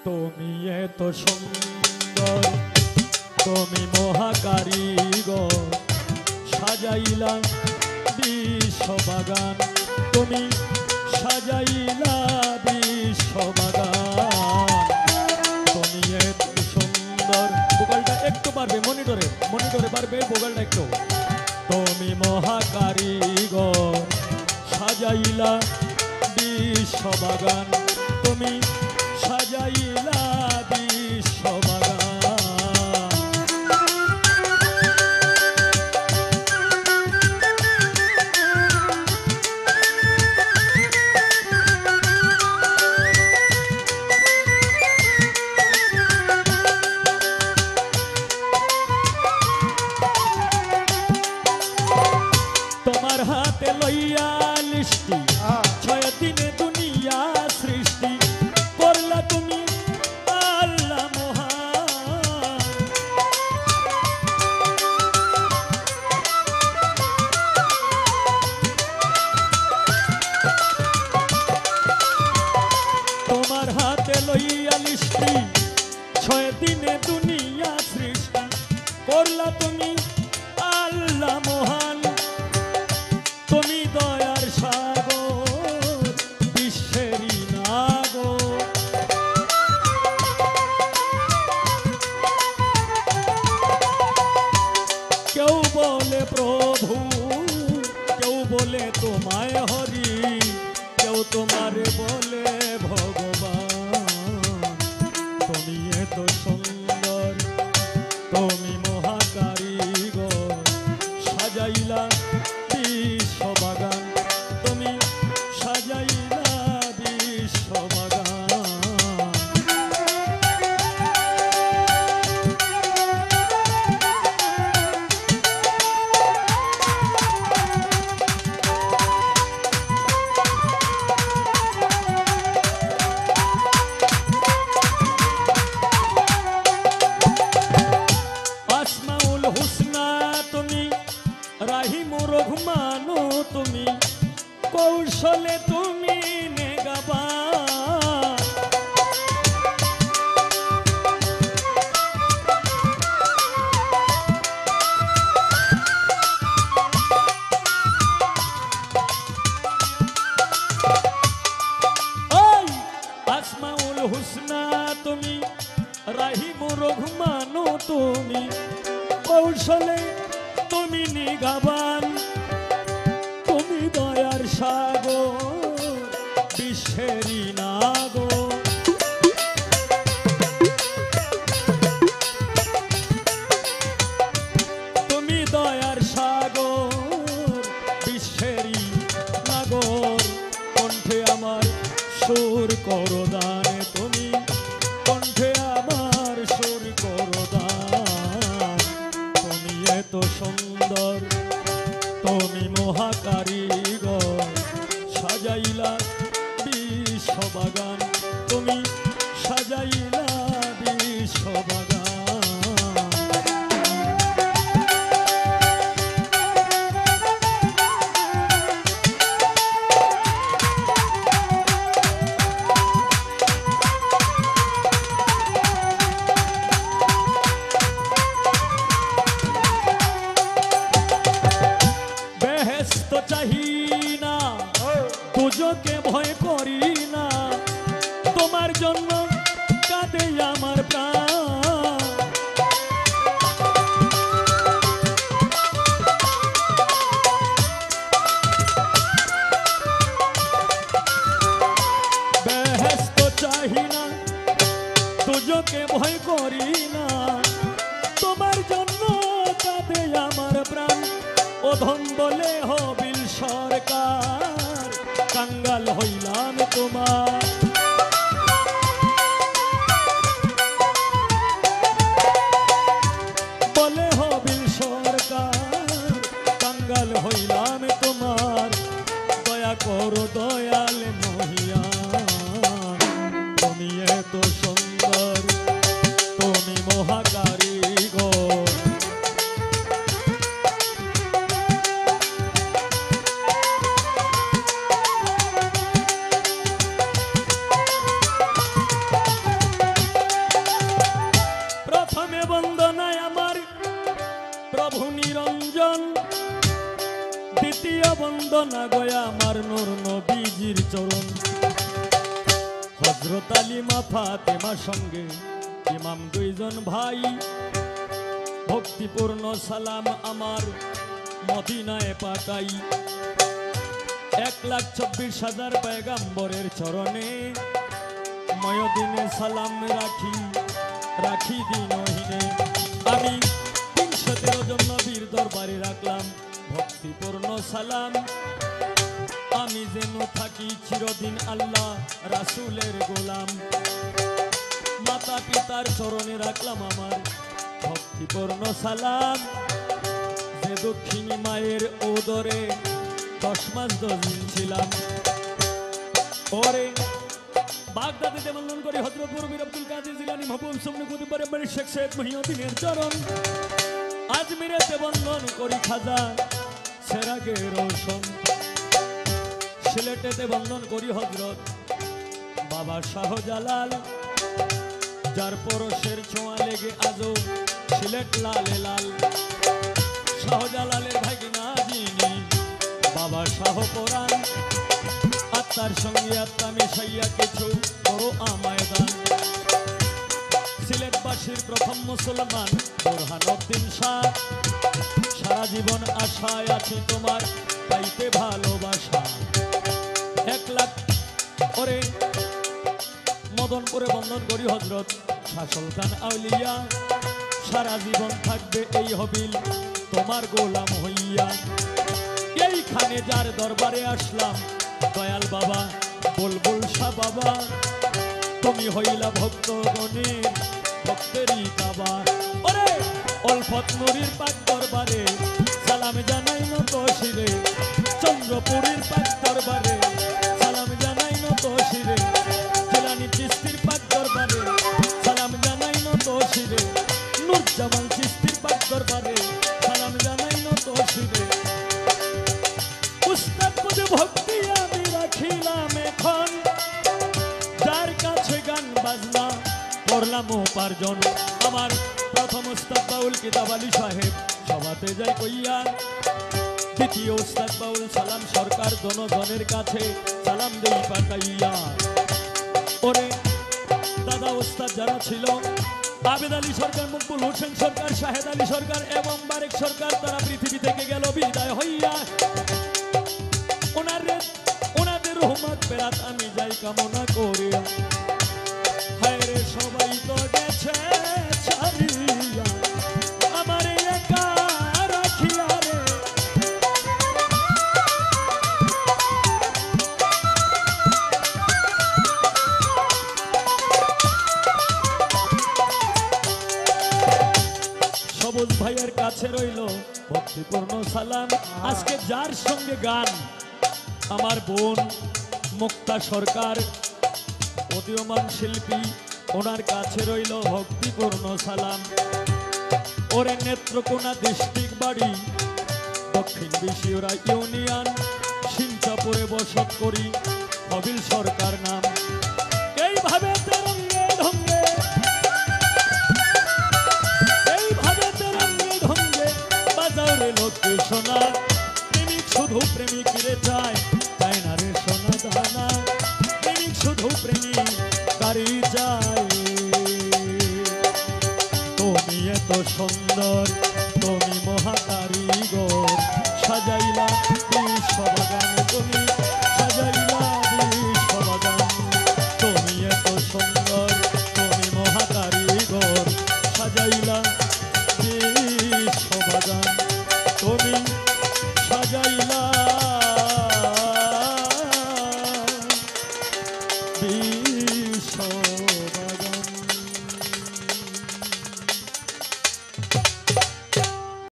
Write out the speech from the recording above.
তুমি এত সুন্দর, তুমি মহাকারিগর, সাজাইলা বিশ্ববাগান, তুমি সাজাইলা বিশ্ববাগান। তুমি এত সুন্দর, ভোকালটা একটু পারবে, মনিটরে মনিটরে পারবে ভোকালটা একটু। তুমি মহাকারিগর, সাজাইলা বিশ্ববাগান, তুমি সাজাইলা বিশ্ববাগান। তোমার হাতে লইয়া লিষ্টি, 6 দিনে দুনিয়া সৃষ্টি করলা তুমি আল্লাহ মহান। তোমার হাতে লইয়া লিষ্টি, 6 দিনে দুনিয়া সৃষ্টি করলা তুমি আল্লাহ মহান। তুমি দয়ার সাগর, বিশ্বেরই নাগর। কেউ বলে প্রভু, কেউ বলে তোমায় হরি, কেউ তোমারে বলে ভগবান। তুমি এত সুন্দর, তুমি মহাকারিগর, সাজাইলা বিশ্ববাগান, তুমি সাজাইলা বিশ্ববাগান। আসমাউল হুসনা তুমি, রাহিমুর রহমানু তুমি, কৌশলে তুমি নেগাবান। ওই আসমাউল হুসনা তুমি, রাহিমুর রহমানু তুমি, কৌশলে তুমি নিগাবান। তুমি দয়ার সাগর, বিশ্বেরই নাগর। তুমি দয়ার সাগর, বিশ্বেরই নাগর। কণ্ঠে আমার সুর করো দান, তুমি কণ্ঠে আমার সুর করো দান। তুমি এত সুন্দর, তুমি মহাকারিগর, সাজাইলা বিশ্ববাগান, তুমি সাজাইলা বিশ্ববাগান। বেহেশত চাহি না, দুজকে ভয় করি না, তোমার জন্য কাঁদে আমার প্রাণ। বেহেশত চাহি না, দুজকে ভয় করি না, তোমার জন্য কাঁদে আমার প্রাণ। অধম বলে হবিল সরকার, কাঙ্গাল হইলাম তোমার। বলে হবিল সরকার, কাঙ্গাল হইলাম তোমার। দয়া করো দয়াল মহিয়ান, তুমি এত সুন্দর, তুমি মহাকারিগর। না গয়া আমার নূর নবীজির চরণ। হযরত আলী মা ফাতেমার সঙ্গে ইমাম দুইজন ভাই, ভক্তিপূর্ণ সালাম আমার মদিনায় পাঠাই। 1,24,000 পয়গম্বরের চরণে ময়দিনে সালাম রাখি, রাখি দিনহীনে। আমি 313 জন নবীর দরবারে রাখলাম ভক্তিপূর্ণ সালাম। আমি যেন থাকি চিরদিন আল্লাহ রাসূলের গোলাম। মাতা পিতার চরণে রাখলাম আমার ভক্তিপূর্ণ সালাম। যে দক্ষিণী মায়ের ওদরে 10 মাস 10 দিন ছিলাম। ওরে বাগদাদে বন্দন করি হযরত মুরবির আব্দুল কাদের জিলানী মাহবুব সুন্নি কুতুবের বাড়ি শেখ সৈয়দ মহিউদ্দিনের চরণ। আজমিরেতে বন্দন করি খাজা সেরাগে রোশন। সিলেটেতে বন্দন করি হযরত বাবা শাহজালাল, যার পরশের ছোঁয়া লেগে আজও সিলেট লালে লাল। শাহজালালের ভাগিনা যিনি বাবা শাহ পরাণ, আত্মার সঙ্গে আত্মা মিশাইয়া কিছু বড় আমায় দান। সিলেটবাসীর প্রথম মুসলমান বোরহানউদ্দিন শাহ, সারা জীবন আশায় আছি তোমার পাইতে ভালোবাসা। 1 লাখ ওরে মদনপুরে বন্দন করি হযরত শাহ সুলতান আউলিয়া, সারা জীবন থাকবে এই হবিল তোমার গোলাম হইয়া। এইখানে যার দরবারে আসলাম দয়াল বাবা বুলবুল শাহ বাবা, তুমি হইলা ভক্তগণের ভক্তেরই কাবা। ওরে অলফত নুরির পাক দরবারে সালাম জানাই নত শিরে, চন্দ্রপুরীর পাক দরবারে সালাম জানাই নত শিরে, জিলানী চিশতির পাক দরবারে সালাম জানাই নত শিরে, নূর জামাল চিশতির পাক দরবারে সালাম জানাই নত শিরে। উস্তাদ পদে ভক্তি আমি রাখিলাম এখন, যার কাছে গান বাজনা করলাম উপার্জন। আমার প্রথম উস্তাদ বাউল কিতাব আলী সাহেব সভাতে যাই কইয়া, দ্বিতীয় উস্তাদ বাউল সালাম সরকার জনগণের কাছে সালাম দেই পাঠাইয়া। ওরে দাদা উস্তাদ যারা ছিল আবেদ আলী সরকার, মকবুল হোসেন সরকার, শাহেদ আলী সরকার এবং বারেক সরকার, তারা পৃথিবী থেকে গেল বিদায় হইয়া। ওনাদের রহমত পেরাত আমি যাই কামনা করিয়া। হায় রে সবাই তো গেছে ছাড়িয়া, আমার একা রাখিয়া রে। সবুজ ভাইয়ের কাছে রইল ভক্তিপূর্ণ সালাম। আজকে যার সঙ্গে গান আমার বোন মুক্তা সরকার, উদীয়মান শিল্পী, ওনার কাছে রইল ভক্তিপূর্ণ সালাম। ওরে নেত্রকোনা ডিস্ট্রিক্ট বাড়ি, দক্ষিণ বিশিওরা ইউনিয়ন, সিংচাপুরে বসত করি, হবিল সরকার নাম। এইভাবে তেরঙ্গে ঢঙ্গে, এইভাবে তেরঙ্গে ঢঙ্গে বাজাও রে লোকে সোনা। প্রেমিক শুধু প্রেমিক রে চায়, চায় না রে সোনা দানা। প্রেমিক শুধু প্রেমিক কারি যায়। তুমি এত সুন্দর